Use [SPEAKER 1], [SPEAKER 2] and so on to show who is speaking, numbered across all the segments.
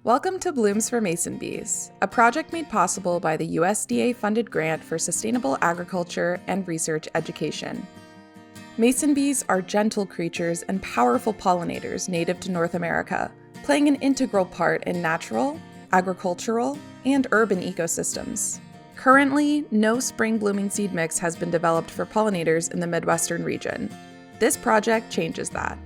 [SPEAKER 1] Welcome to Blooms for Mason Bees, a project made possible by the USDA-funded grant for sustainable agriculture and research education. Mason bees are gentle creatures and powerful pollinators native to North America, playing an integral part in natural, agricultural, and urban ecosystems. Currently, no spring blooming seed mix has been developed for pollinators in the Midwestern region. This project changes that.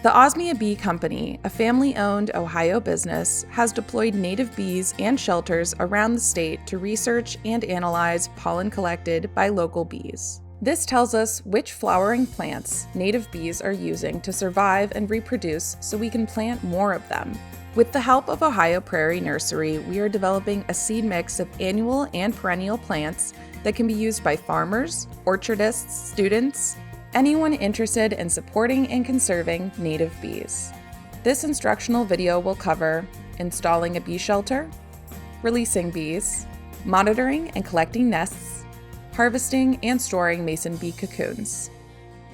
[SPEAKER 1] The Osmia Bee Company, a family-owned Ohio business, has deployed native bees and shelters around the state to research and analyze pollen collected by local bees. This tells us which flowering plants native bees are using to survive and reproduce so we can plant more of them. With the help of Ohio Prairie Nursery, we are developing a seed mix of annual and perennial plants that can be used by farmers, orchardists, students, anyone interested in supporting and conserving native bees. This instructional video will cover installing a bee shelter, releasing bees, monitoring and collecting nests, harvesting and storing mason bee cocoons.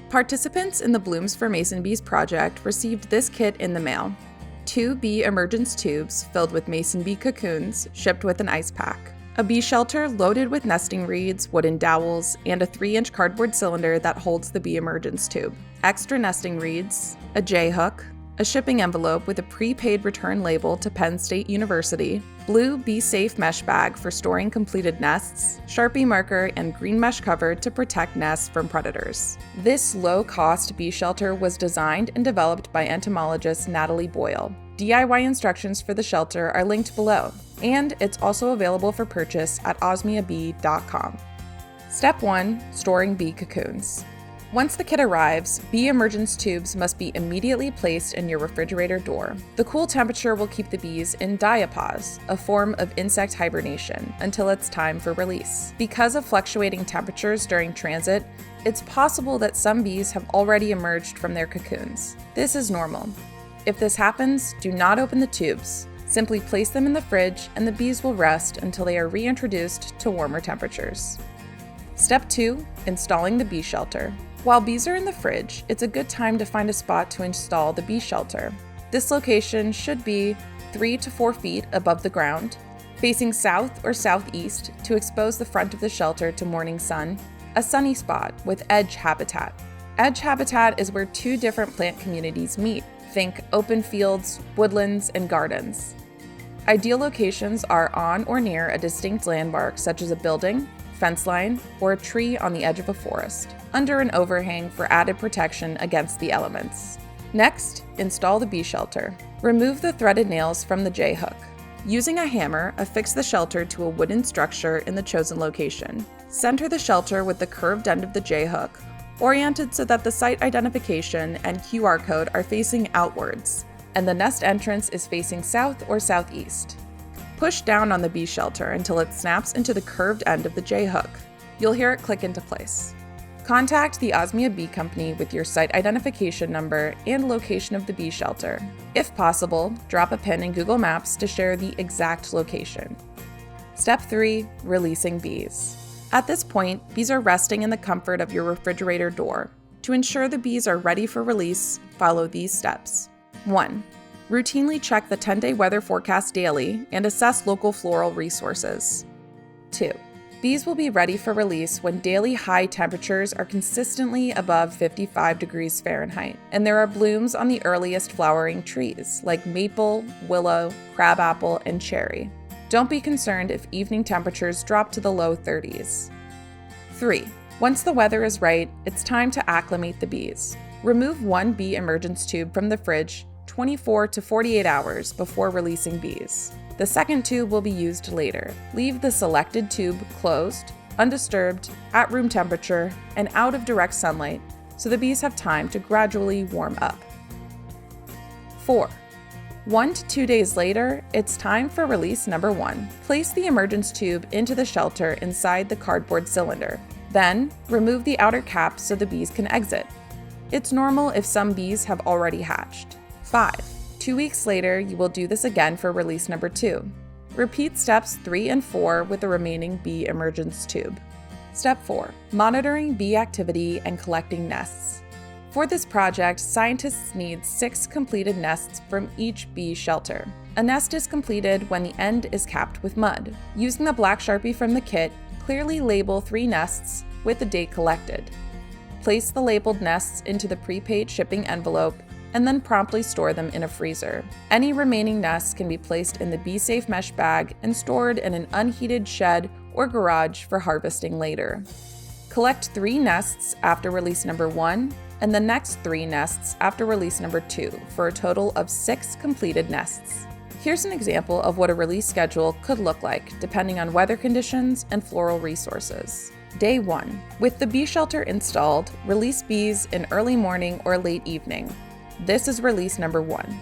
[SPEAKER 1] Participants in the Blooms for Mason Bees project received this kit in the mail: 2 bee emergence tubes filled with mason bee cocoons shipped with an ice pack, a bee shelter loaded with nesting reeds, wooden dowels, and a 3-inch cardboard cylinder that holds the bee emergence tube, extra nesting reeds, a J-hook, a shipping envelope with a prepaid return label to Penn State University, blue Bee Safe mesh bag for storing completed nests, Sharpie marker, and green mesh cover to protect nests from predators. This low-cost bee shelter was designed and developed by entomologist Natalie Boyle. DIY instructions for the shelter are linked below, and it's also available for purchase at osmiabee.com. Step 1. Storing bee cocoons. Once the kit arrives, bee emergence tubes must be immediately placed in your refrigerator door. The cool temperature will keep the bees in diapause, a form of insect hibernation, until it's time for release. Because of fluctuating temperatures during transit, it's possible that some bees have already emerged from their cocoons. This is normal. If this happens, do not open the tubes. Simply place them in the fridge and the bees will rest until they are reintroduced to warmer temperatures. Step 2. Installing the bee shelter. While bees are in the fridge, it's a good time to find a spot to install the bee shelter. This location should be 3 to 4 feet above the ground, facing south or southeast to expose the front of the shelter to morning sun, a sunny spot with edge habitat. Edge habitat is where 2 different plant communities meet. Think open fields, woodlands, and gardens. Ideal locations are on or near a distinct landmark such as a building, fence line, or a tree on the edge of a forest, under an overhang for added protection against the elements. Next, install the bee shelter. Remove the threaded nails from the J-hook. Using a hammer, affix the shelter to a wooden structure in the chosen location. Center the shelter with the curved end of the J-hook, oriented so that the site identification and QR code are facing outwards, and the nest entrance is facing south or southeast. Push down on the bee shelter until it snaps into the curved end of the J-hook. You'll hear it click into place. Contact the Osmia Bee Company with your site identification number and location of the bee shelter. If possible, drop a pin in Google Maps to share the exact location. Step 3. Releasing bees. At this point, bees are resting in the comfort of your refrigerator door. To ensure the bees are ready for release, follow these steps. 1. Routinely check the 10-day weather forecast daily and assess local floral resources. 2. Bees will be ready for release when daily high temperatures are consistently above 55 degrees Fahrenheit, and there are blooms on the earliest flowering trees like maple, willow, crabapple, and cherry. Don't be concerned if evening temperatures drop to the low 30s. 3. Once the weather is right, it's time to acclimate the bees. Remove 1 bee emergence tube from the fridge 24 to 48 hours before releasing bees. The second tube will be used later. Leave the selected tube closed, undisturbed, at room temperature, and out of direct sunlight so the bees have time to gradually warm up. 4. 1 to 2 days later, it's time for release number 1. Place the emergence tube into the shelter inside the cardboard cylinder. Then, remove the outer cap so the bees can exit. It's normal if some bees have already hatched. 5. 2 weeks later, you will do this again for release number 2. Repeat steps 3 and 4 with the remaining bee emergence tube. Step 4. Monitoring bee activity and collecting nests. For this project, scientists need 6 completed nests from each bee shelter. A nest is completed when the end is capped with mud. Using the black Sharpie from the kit, clearly label 3 nests with the date collected. Place the labeled nests into the prepaid shipping envelope and then promptly store them in a freezer. Any remaining nests can be placed in the Bee Safe mesh bag and stored in an unheated shed or garage for harvesting later. Collect 3 nests after release number 1 and the next 3 nests after release number 2 for a total of 6 completed nests. Here's an example of what a release schedule could look like depending on weather conditions and floral resources. Day 1. With the bee shelter installed, release bees in early morning or late evening. This is release number 1.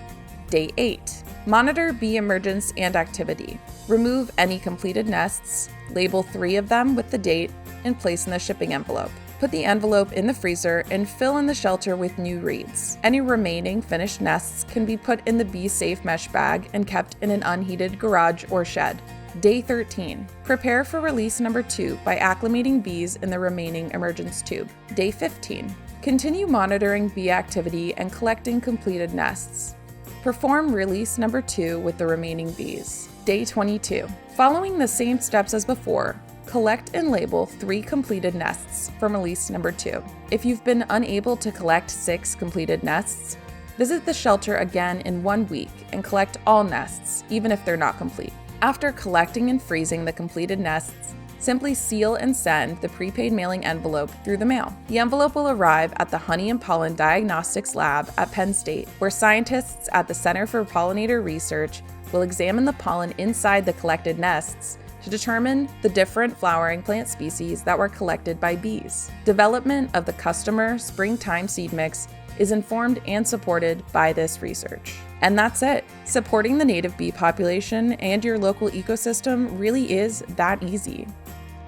[SPEAKER 1] Day 8. Monitor bee emergence and activity. Remove any completed nests, label 3 of them with the date, and place in the shipping envelope. Put the envelope in the freezer and fill in the shelter with new reeds. Any remaining finished nests can be put in the Bee Safe mesh bag and kept in an unheated garage or shed. Day 13. Prepare for release number 2 by acclimating bees in the remaining emergence tube. Day 15. Continue monitoring bee activity and collecting completed nests. Perform release number 2 with the remaining bees. Day 22. Following the same steps as before, collect and label 3 completed nests from release number 2. If you've been unable to collect 6 completed nests, visit the shelter again in 1 week and collect all nests, even if they're not complete. After collecting and freezing the completed nests, simply seal and send the prepaid mailing envelope through the mail. The envelope will arrive at the Honey and Pollen Diagnostics Lab at Penn State, where scientists at the Center for Pollinator Research will examine the pollen inside the collected nests to determine the different flowering plant species that were collected by bees. Development of the customer springtime seed mix is informed and supported by this research. And that's it. Supporting the native bee population and your local ecosystem really is that easy.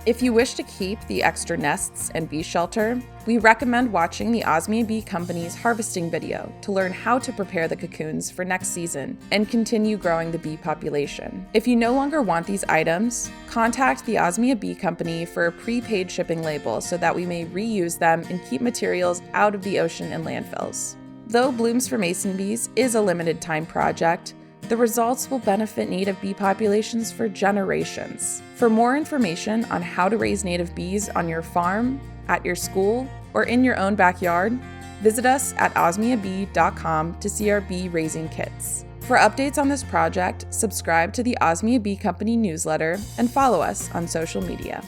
[SPEAKER 1] If you wish to keep the extra nests and bee shelter, we recommend watching the Osmia Bee Company's harvesting video to learn how to prepare the cocoons for next season and continue growing the bee population. If you no longer want these items, contact the Osmia Bee Company for a prepaid shipping label so that we may reuse them and keep materials out of the ocean and landfills. Though Blooms for Mason Bees is a limited time project, the results will benefit native bee populations for generations. For more information on how to raise native bees on your farm, at your school, or in your own backyard, visit us at osmiabee.com to see our bee raising kits. For updates on this project, subscribe to the Osmia Bee Company newsletter and follow us on social media.